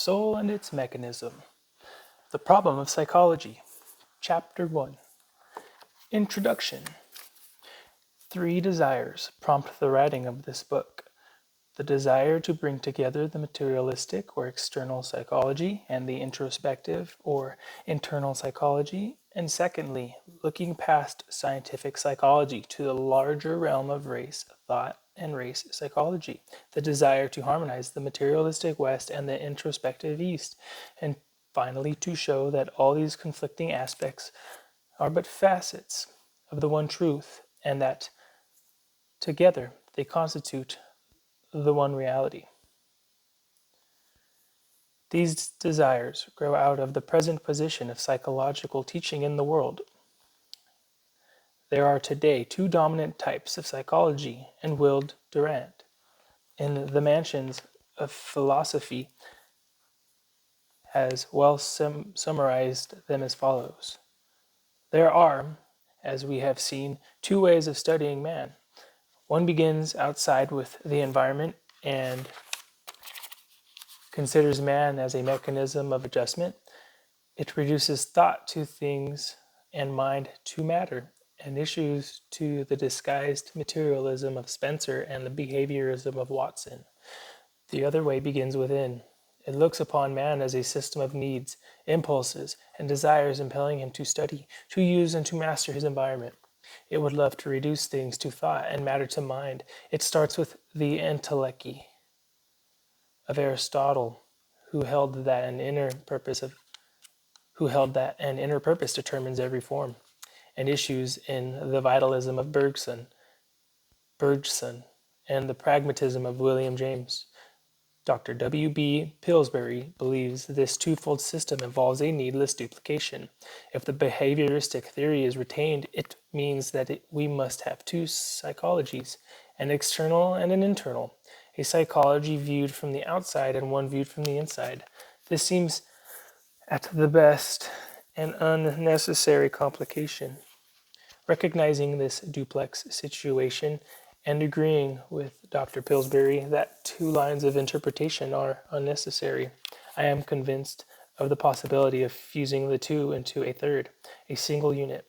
Soul and Its Mechanism. The Problem of Psychology. Chapter 1. Introduction. 3 desires prompt the writing of this book. The desire to bring together the materialistic or external psychology and the introspective or internal psychology, and secondly, looking past scientific psychology to the larger realm of race thought and race psychology, the desire to harmonize the materialistic West and the introspective East, and finally to show that all these conflicting aspects are but facets of the one truth, and that together they constitute the one reality. These desires grow out of the present position of psychological teaching in the world. There are today 2 dominant types of psychology, and Willard Durant, in The Mansions of Philosophy, has well summarized them as follows. There are, as we have seen, 2 ways of studying man. One begins outside with the environment and considers man as a mechanism of adjustment. It reduces thought to things and mind to matter, and issues to the disguised materialism of Spencer and the behaviorism of Watson. The other way begins within. It looks upon man as a system of needs, impulses, and desires impelling him to study, to use, and to master his environment. It would love to reduce things to thought and matter to mind. It starts with the entelechy of Aristotle, who held that an inner purpose determines every form, and issues in the vitalism of Bergson, and the pragmatism of William James. Dr. W. B. Pillsbury believes this twofold system involves a needless duplication. If the behavioristic theory is retained, it means that we must have 2 psychologies, an external and an internal, a psychology viewed from the outside and one viewed from the inside. This seems at the best an unnecessary complication. Recognizing this duplex situation and agreeing with Dr. Pillsbury that 2 lines of interpretation are unnecessary, I am convinced of the possibility of fusing the 2 into a third, a single unit.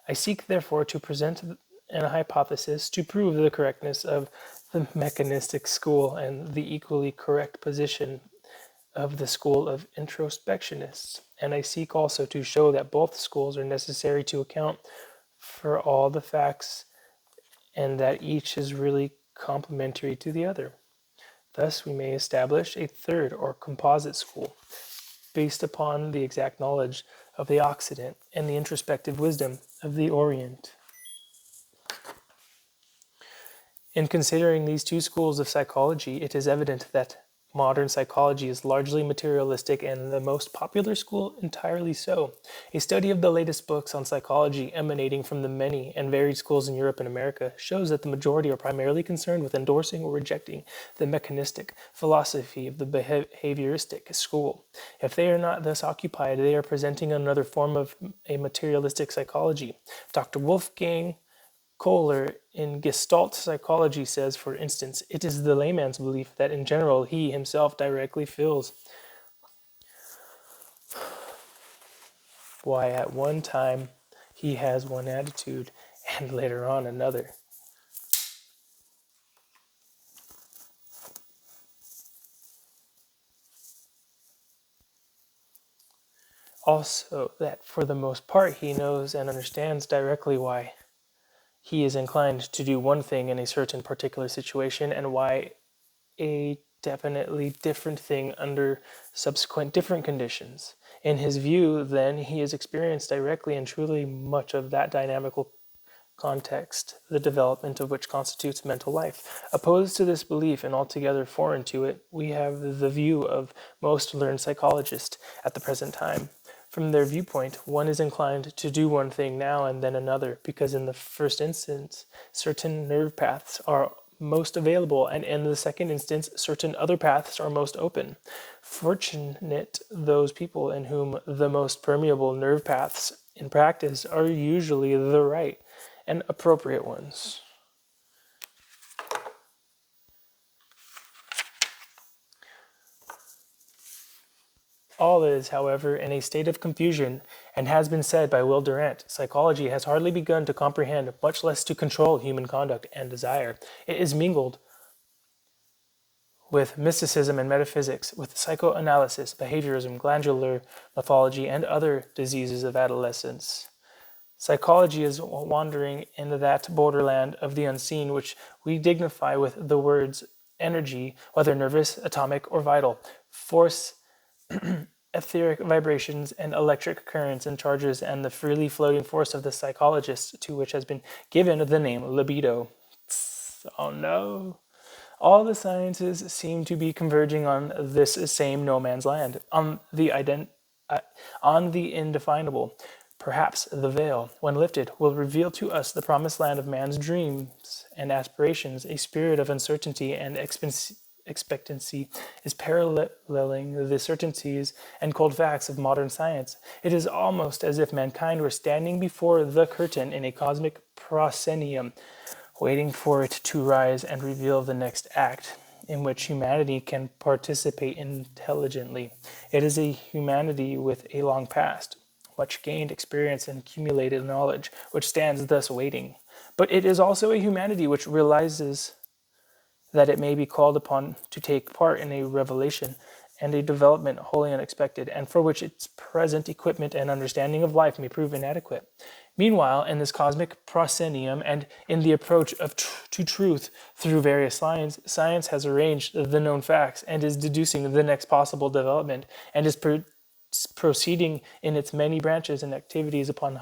I seek therefore to present an hypothesis to prove the correctness of the mechanistic school and the equally correct position of the school of introspectionists, and I seek also to show that both schools are necessary to account for all the facts and that each is really complementary to the other. Thus, we may establish a third or composite school based upon the exact knowledge of the Occident and the introspective wisdom of the Orient. In considering these 2 schools of psychology, it is evident that modern psychology is largely materialistic and the most popular school entirely so. A study of the latest books on psychology emanating from the many and varied schools in Europe and America shows that the majority are primarily concerned with endorsing or rejecting the mechanistic philosophy of the behavioristic school. If they are not thus occupied, they are presenting another form of a materialistic psychology. Dr. Wolfgang Kohler in Gestalt psychology says, for instance, it is the layman's belief that in general he himself directly feels why at one time he has one attitude and later on another. Also, that for the most part he knows and understands directly why he is inclined to do one thing in a certain particular situation and why a definitely different thing under subsequent different conditions. In his view, then, he has experienced directly and truly much of that dynamical context, the development of which constitutes mental life. Opposed to this belief and altogether foreign to it, we have the view of most learned psychologists at the present time. From their viewpoint, one is inclined to do one thing now and then another, because in the first instance, certain nerve paths are most available, and in the second instance, certain other paths are most open. Fortunate those people in whom the most permeable nerve paths in practice are usually the right and appropriate ones. All is, however, in a state of confusion, and has been said by Will Durant, psychology has hardly begun to comprehend, much less to control human conduct and desire. It is mingled with mysticism and metaphysics, with psychoanalysis, behaviorism, glandular pathology, and other diseases of adolescence. Psychology is wandering in that borderland of the unseen which we dignify with the words energy, whether nervous, atomic, or vital, force, etheric vibrations, and electric currents and charges, and the freely floating force of the psychologist, to which has been given the name libido. Oh no. All the sciences seem to be converging on this same no man's land, on the indefinable. Perhaps the veil, when lifted, will reveal to us the promised land of man's dreams and aspirations. A spirit of uncertainty and expectancy is paralleling the certainties and cold facts of modern science. It is almost as if mankind were standing before the curtain in a cosmic proscenium, waiting for it to rise and reveal the next act in which humanity can participate intelligently. It is a humanity with a long past, much gained experience and accumulated knowledge, which stands thus waiting. But it is also a humanity which realizes that it may be called upon to take part in a revelation and a development wholly unexpected, and for which its present equipment and understanding of life may prove inadequate. Meanwhile, in this cosmic proscenium and in the approach to truth through various lines, science has arranged the known facts and is deducing the next possible development, and is proceeding in its many branches and activities upon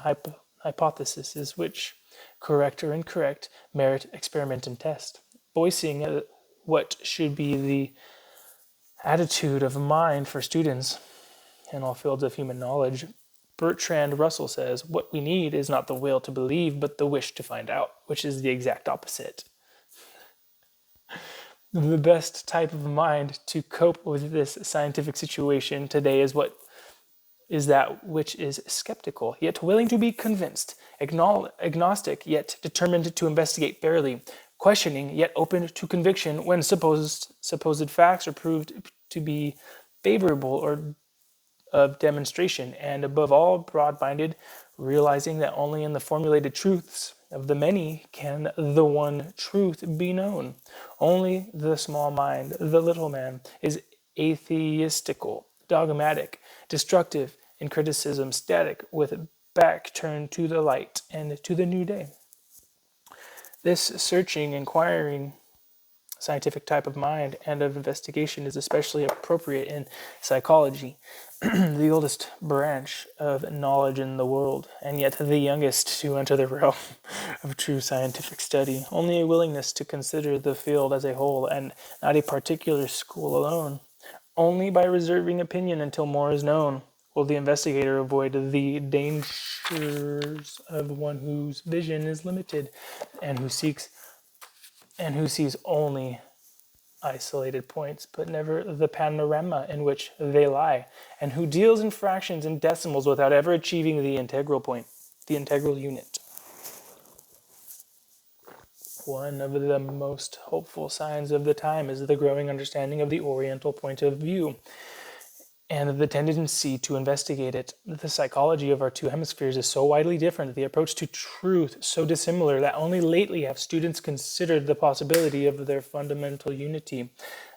hypotheses which, correct or incorrect, merit experiment and test. Voicing what should be the attitude of mind for students in all fields of human knowledge, Bertrand Russell says, what we need is not the will to believe, but the wish to find out, which is the exact opposite. The best type of mind to cope with this scientific situation today is that which is skeptical, yet willing to be convinced, agnostic, yet determined to investigate fairly, questioning, yet open to conviction when supposed facts are proved to be favorable or of demonstration, and above all, broad-minded, realizing that only in the formulated truths of the many can the one truth be known. Only the small mind, the little man, is atheistical, dogmatic, destructive in criticism, static, with back turned to the light and to the new day. This searching, inquiring, scientific type of mind and of investigation is especially appropriate in psychology, the oldest branch of knowledge in the world, and yet the youngest to enter the realm of true scientific study. Only a willingness to consider the field as a whole, and not a particular school alone. Only by reserving opinion until more is known will the investigator avoid the dangers of one whose vision is limited and who sees only isolated points, but never the panorama in which they lie, and who deals in fractions and decimals without ever achieving the integral point, the integral unit. One of the most hopeful signs of the time is the growing understanding of the Oriental point of view and the tendency to investigate it. The psychology of our two hemispheres is so widely different, the approach to truth so dissimilar, that only lately have students considered the possibility of their fundamental unity,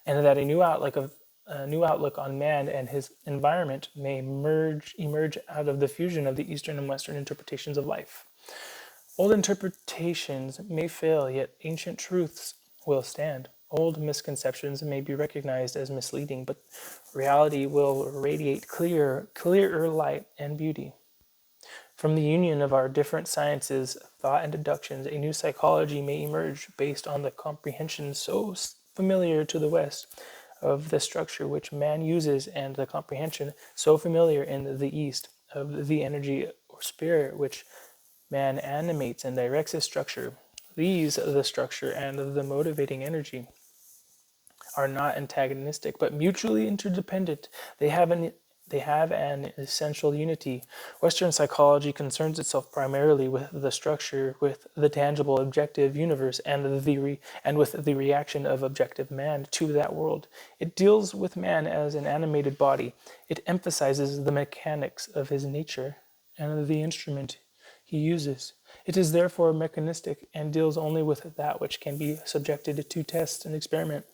and that a new outlook on man and his environment may emerge out of the fusion of the Eastern and Western interpretations of life. Old interpretations may fail, yet ancient truths will stand. Old misconceptions may be recognized as misleading, but reality will radiate clearer light and beauty. From the union of our different sciences, thought and deductions, a new psychology may emerge based on the comprehension so familiar to the West of the structure which man uses, and the comprehension so familiar in the East of the energy or spirit which man animates and directs his structure. These, the structure and the motivating energy, are not antagonistic, but mutually interdependent. They have an They have an essential unity. Western psychology concerns itself primarily with the structure, with the tangible objective universe, and with the reaction of objective man to that world. It deals with man as an animated body. It emphasizes the mechanics of his nature and the instrument he uses. It is therefore mechanistic and deals only with that which can be subjected to test and experiment.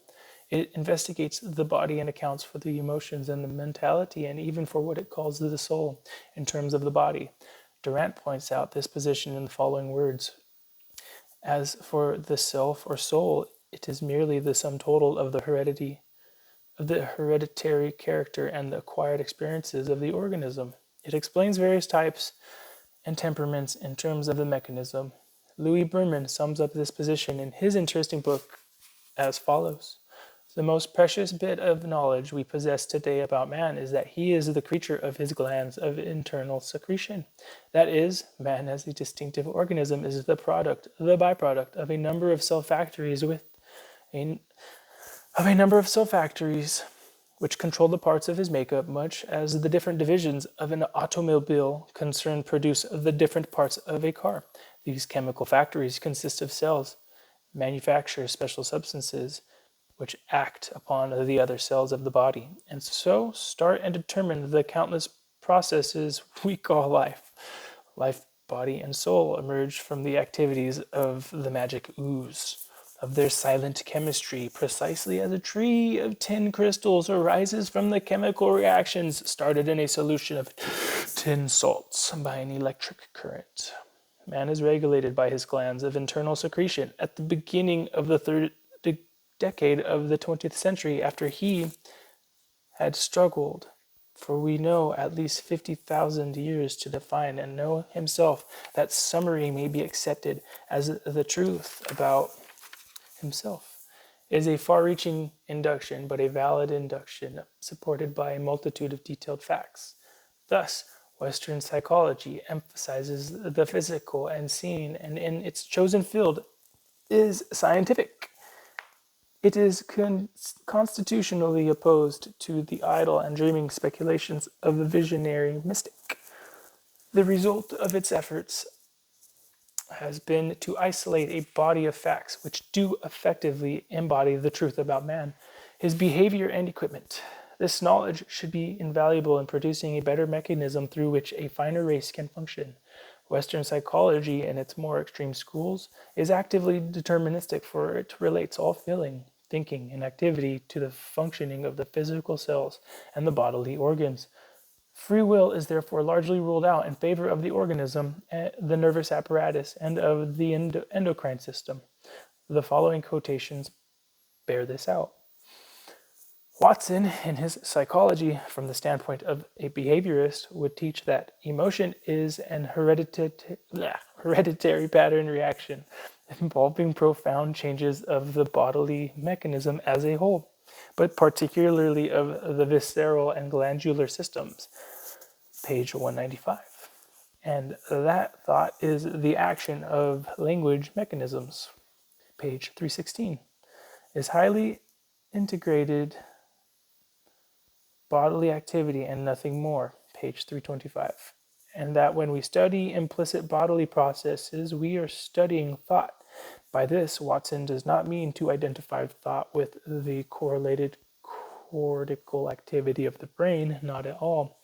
It investigates the body and accounts for the emotions and the mentality and even for what it calls the soul in terms of the body. Durant points out this position in the following words: as for the self or soul, it is merely the sum total of the hereditary character and the acquired experiences of the organism. It explains various types and temperaments in terms of the mechanism. Louis Berman sums up this position in his interesting book as follows: the most precious bit of knowledge we possess today about man is that he is the creature of his glands of internal secretion. That is, man as a distinctive organism is the byproduct of a number of cell factories which control the parts of his makeup, much as the different divisions of an automobile concern produce the different parts of a car. These chemical factories consist of cells, manufacture special substances, which act upon the other cells of the body, and so start and determine the countless processes we call life. Life, body, and soul emerge from the activities of the magic ooze, of their silent chemistry, precisely as a tree of tin crystals arises from the chemical reactions started in a solution of tin salts by an electric current. Man is regulated by his glands of internal secretion at the beginning of the third decade of the 20th century, after he had struggled for we know at least 50,000 years to define and know himself. That summary may be accepted as the truth about himself. It is a far-reaching induction, but a valid induction supported by a multitude of detailed facts. Thus, Western psychology emphasizes the physical and seen, and in its chosen field is scientific. It is constitutionally opposed to the idle and dreaming speculations of the visionary mystic. The result of its efforts has been to isolate a body of facts which do effectively embody the truth about man, his behavior, and equipment. This knowledge should be invaluable in producing a better mechanism through which a finer race can function. Western psychology, in its more extreme schools, is actively deterministic, for it relates all feeling, thinking, and activity to the functioning of the physical cells and the bodily organs. Free will is therefore largely ruled out in favor of the organism, the nervous apparatus, and of the endocrine system. The following quotations bear this out. Watson, in his Psychology from the standpoint of a behaviorist, would teach that emotion is an hereditary pattern reaction involving profound changes of the bodily mechanism as a whole, but particularly of the visceral and glandular systems, page 195. And that thought is the action of language mechanisms, page 316, is highly integrated bodily activity and nothing more, page 325. And that when we study implicit bodily processes, we are studying thought. By this, Watson does not mean to identify thought with the correlated cortical activity of the brain, not at all,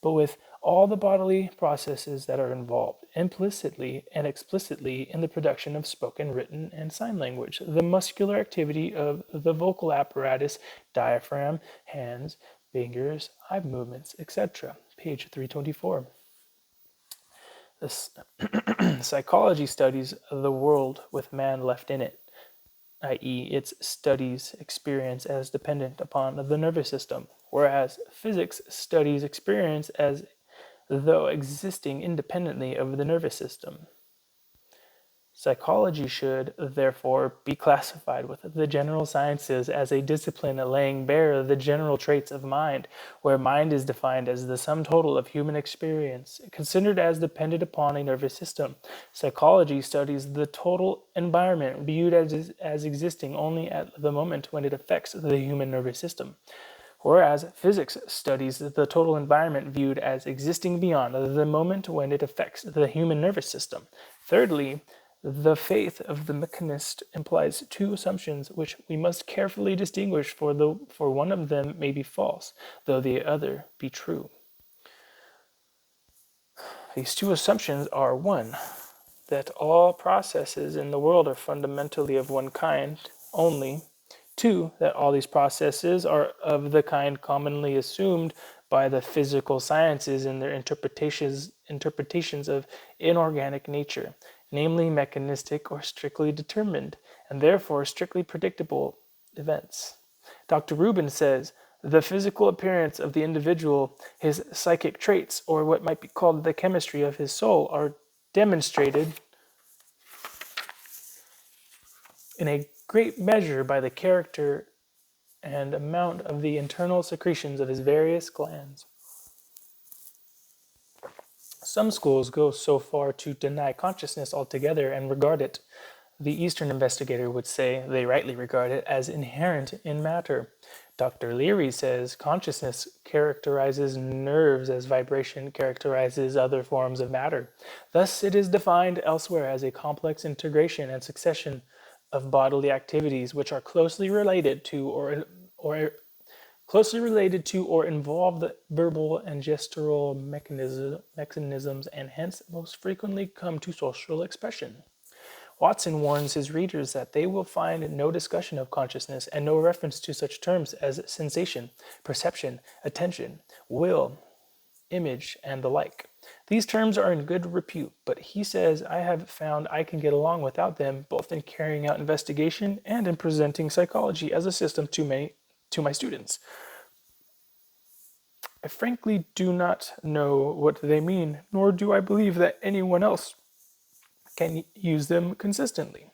but with all the bodily processes that are involved, implicitly and explicitly, in the production of spoken, written, and sign language, the muscular activity of the vocal apparatus, diaphragm, hands, fingers, eye movements, etc. Page 324. This psychology studies the world with man left in it, i.e., it studies experience as dependent upon the nervous system, whereas physics studies experience as though existing independently of the nervous system. Psychology should, therefore, be classified with the general sciences as a discipline laying bare the general traits of mind, where mind is defined as the sum total of human experience, considered as dependent upon a nervous system. Psychology studies the total environment viewed as existing only at the moment when it affects the human nervous system. whereas physics studies the total environment viewed as existing beyond the moment when it affects the human nervous system. Thirdly, the faith of the mechanist implies two assumptions which we must carefully distinguish, for one of them may be false, though the other be true. These two assumptions are: one, that all processes in the world are fundamentally of one kind only; two, that all these processes are of the kind commonly assumed by the physical sciences in their interpretations of inorganic nature, namely mechanistic or strictly determined, and therefore strictly predictable events. Dr. Rubin says, the physical appearance of the individual, his psychic traits, or what might be called the chemistry of his soul, are demonstrated in a great measure by the character and amount of the internal secretions of his various glands. Some schools go so far to deny consciousness altogether and regard it, the Eastern investigator would say they rightly regard it, as inherent in matter. Dr. Leary says consciousness characterizes nerves as vibration characterizes other forms of matter. Thus, it is defined elsewhere as a complex integration and succession of bodily activities which are closely related to or involve the verbal and gestural mechanisms and hence most frequently come to social expression. Watson warns his readers that they will find no discussion of consciousness and no reference to such terms as sensation, perception, attention, will, image, and the like. These terms are in good repute, but he says, I have found I can get along without them both in carrying out investigation and in presenting psychology as a system to my students. I frankly do not know what they mean, nor do I believe that anyone else can use them consistently.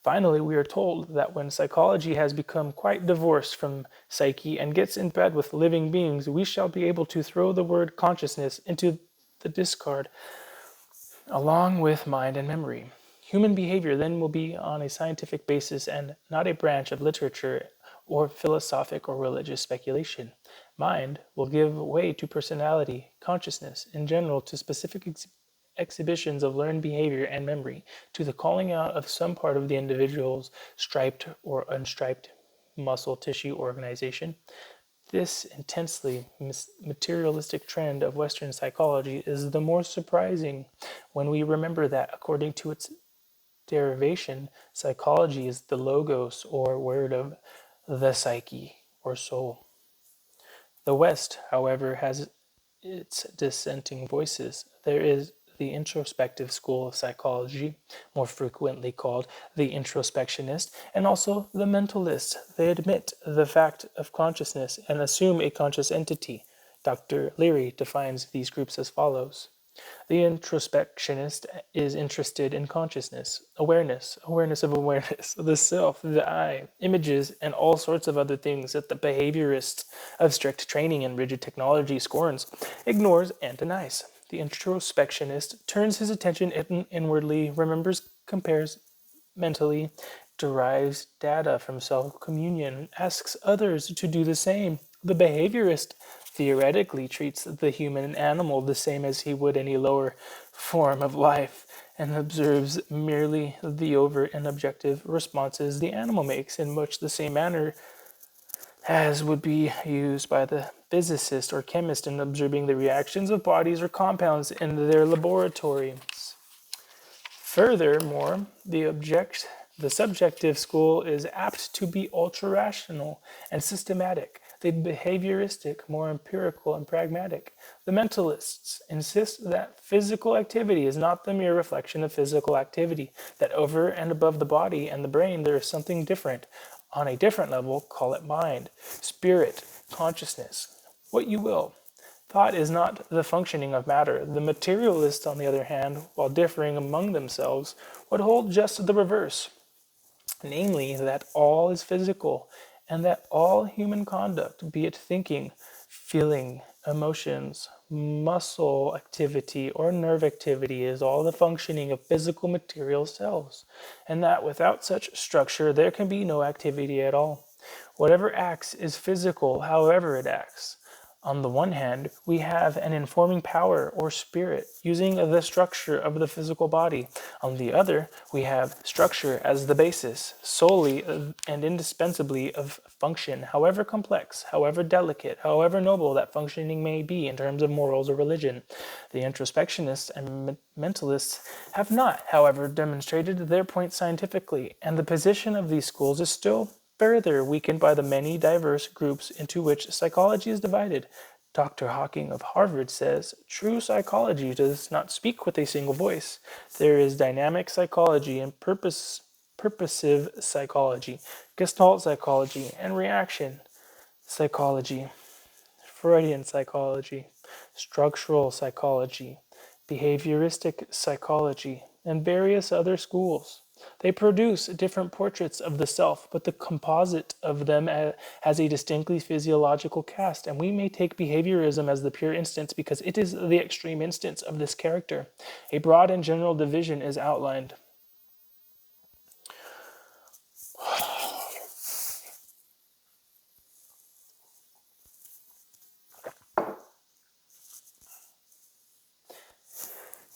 Finally, we are told that when psychology has become quite divorced from psyche and gets in bed with living beings, we shall be able to throw the word consciousness into the discard along with mind and memory. Human behavior then will be on a scientific basis and not a branch of literature or philosophic or religious speculation. Mind will give way to personality, consciousness, in general to specific exhibitions of learned behavior and memory, to the calling out of some part of the individual's striped or unstriped muscle tissue organization. This intensely materialistic trend of Western psychology is the more surprising when we remember that, according to its derivation, psychology is the logos or word of the psyche or soul. The West, however, has its dissenting voices. There is the introspective school of psychology, more frequently called the introspectionist, and also the mentalist. They admit the fact of consciousness and assume a conscious entity. Dr. Leary defines these groups as follows. The introspectionist is interested in consciousness, awareness of awareness, the self, the I, images, and all sorts of other things that the behaviorist of strict training and rigid technology scorns, ignores, and denies. The introspectionist turns his attention inwardly, remembers, compares mentally, derives data from self-communion, asks others to do the same. The behaviorist theoretically treats the human animal the same as he would any lower form of life, and observes merely the overt and objective responses the animal makes in much the same manner as would be used by the physicist or chemist in observing the reactions of bodies or compounds in their laboratories. Furthermore, the subjective school is apt to be ultra-rational and systematic, the behavioristic more empirical and pragmatic. The mentalists insist that physical activity is not the mere reflection of physical activity, that over and above the body and the brain there is something different. On a different level, call it mind, spirit, consciousness, what you will. Thought is not the functioning of matter. The materialists, on the other hand, while differing among themselves, would hold just the reverse, namely that all is physical, and that all human conduct, be it thinking, feeling, emotions, muscle activity, or nerve activity, is all the functioning of physical material cells, and that without such structure there can be no activity at all. Whatever acts is physical, however it acts. On the one hand, we have an informing power or spirit using the structure of the physical body. On the other, we have structure as the basis, solely and indispensably of function, however complex, however delicate, however noble that functioning may be in terms of morals or religion. The introspectionists and mentalists have not, however, demonstrated their point scientifically, and the position of these schools is still further weakened by the many diverse groups into which psychology is divided. Dr. Hawking of Harvard says, true psychology does not speak with a single voice. There is dynamic psychology and purposive psychology, Gestalt psychology, and reaction psychology, Freudian psychology, structural psychology, behavioristic psychology, and various other schools. They produce different portraits of the self, but the composite of them has a distinctly physiological cast, and we may take behaviorism as the pure instance because it is the extreme instance of this character. A broad and general division is outlined.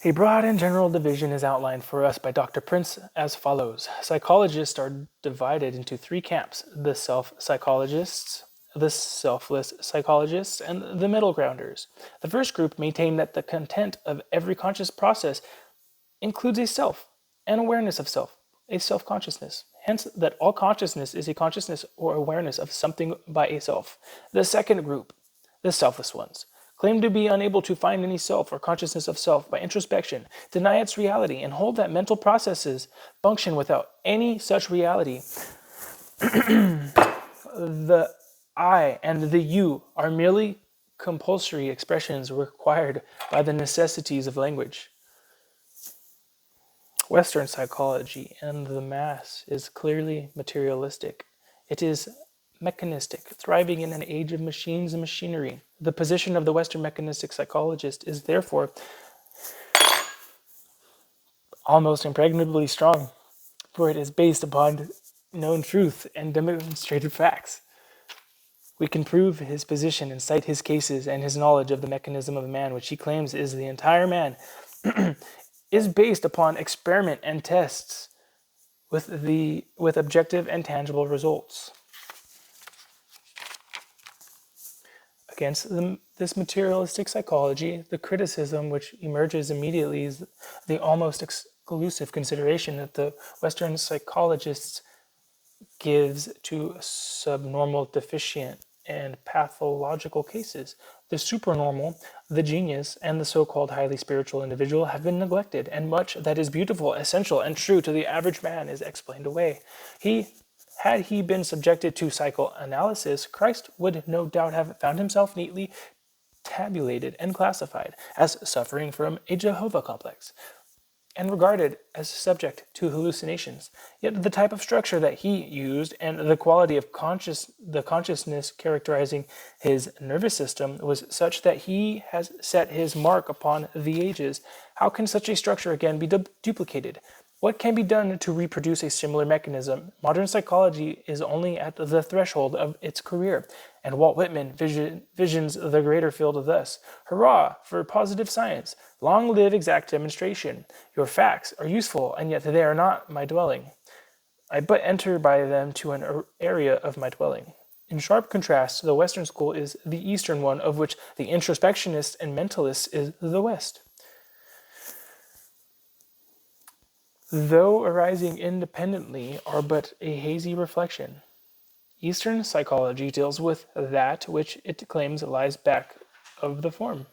A broad and general division is outlined for us by Dr. Prince as follows. Psychologists are divided into three camps: the self-psychologists, the selfless psychologists, and the middle grounders. The first group maintain that the content of every conscious process includes a self, an awareness of self, a self-consciousness. Hence, that all consciousness is a consciousness or awareness of something by a self. The second group, the selfless ones, claim to be unable to find any self or consciousness of self by introspection, deny its reality, and hold that mental processes function without any such reality. The I and the you are merely compulsory expressions required by the necessities of language. Western psychology and the mass is clearly materialistic. It is mechanistic, thriving in an age of machines and machinery. The position of the Western mechanistic psychologist is therefore almost impregnably strong, for it is based upon known truth and demonstrated facts. We can prove his position and cite his cases, and his knowledge of the mechanism of man, which he claims is the entire man, is based upon experiment and tests with objective and tangible results. Against this materialistic psychology, the criticism which emerges immediately is the almost exclusive consideration that the Western psychologists gives to subnormal, deficient, and pathological cases. The supernormal, the genius, and the so-called highly spiritual individual have been neglected, and much that is beautiful, essential, and true to the average man is explained away. Had he been subjected to psychoanalysis, Christ would no doubt have found himself neatly tabulated and classified as suffering from a Jehovah complex, and regarded as subject to hallucinations. Yet the type of structure that he used and the quality of the consciousness characterizing his nervous system was such that he has set his mark upon the ages. How can such a structure again be duplicated? What can be done to reproduce a similar mechanism? Modern psychology is only at the threshold of its career, and Walt Whitman visions the greater field thus. Hurrah for positive science! Long live exact demonstration! Your facts are useful, and yet they are not my dwelling. I but enter by them to an area of my dwelling. In sharp contrast, the Western school is the Eastern one, of which the introspectionists and mentalists is the West. Though arising independently, are but a hazy reflection. Eastern psychology deals with that which it claims lies back of the form.